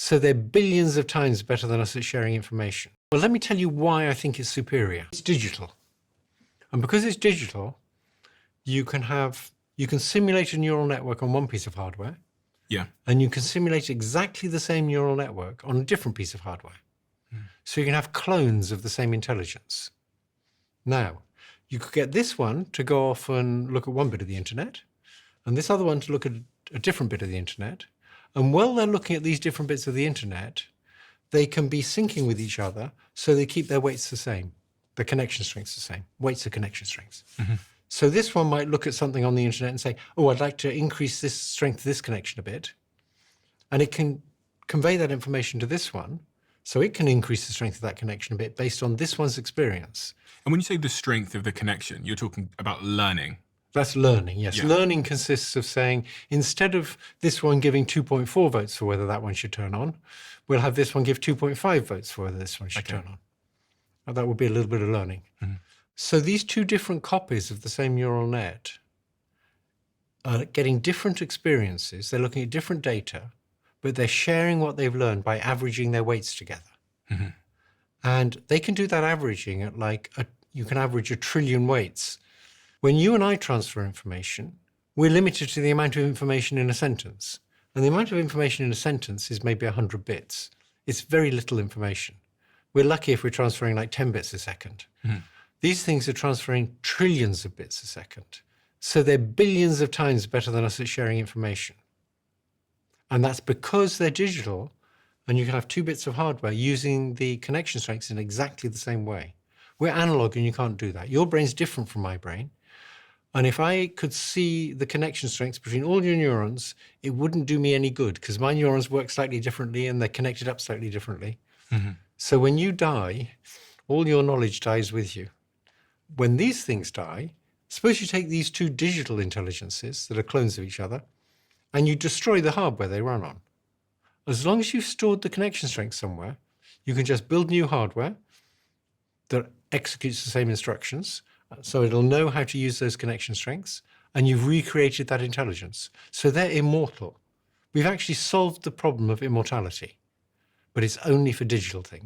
So they're billions of times better than us at sharing information. Well, let me tell you why I think it's superior. It's digital. And because it's digital, you can simulate a neural network on one piece of hardware. Yeah. And you can simulate exactly the same neural network on a different piece of hardware. So you can have clones of the same intelligence. Now, you could get this one to go off and look at one bit of the internet, and this other one to look at a different bit of the internet. And while they're looking at these different bits of the internet, they can be syncing with each other, so they keep their weights the same, the connection strengths the same. Weights are connection strengths. So this one might look at something on the internet and say, oh, I'd like to increase this strength of this connection a bit. And it can convey that information to this one, so it can increase the strength of that connection a bit based on this one's experience. And when you say the strength of the connection, you're talking about learning. That's learning, yes. Yeah. Learning consists of saying, instead of this one giving 2.4 votes for whether that one should turn on, we'll have this one give 2.5 votes for whether this one should turn on. Now, that would be a little bit of learning. So these two different copies of the same neural net are getting different experiences. They're looking at different data, but they're sharing what they've learned by averaging their weights together. And they can do that averaging at you can average 1 trillion weights. When you and I transfer information, we're limited to the amount of information in a sentence. And the amount of information in a sentence is maybe 100 bits. It's very little information. We're lucky if we're transferring like 10 bits a second. These things are transferring trillions of bits a second. So they're billions of times better than us at sharing information. And that's because they're digital, and you can have 2 bits of hardware using the connection strengths in exactly the same way. We're analog and you can't do that. Your brain's different from my brain. And if I could see the connection strengths between all your neurons, it wouldn't do me any good because my neurons work slightly differently and they're connected up slightly differently. So when you die, all your knowledge dies with you. When these things die, suppose you take these 2 digital intelligences that are clones of each other and you destroy the hardware they run on. As long as you've stored the connection strength somewhere, you can just build new hardware that executes the same instructions, so it'll know how to use those connection strengths, and you've recreated that intelligence. So they're immortal. We've actually solved the problem of immortality, but it's only for digital things.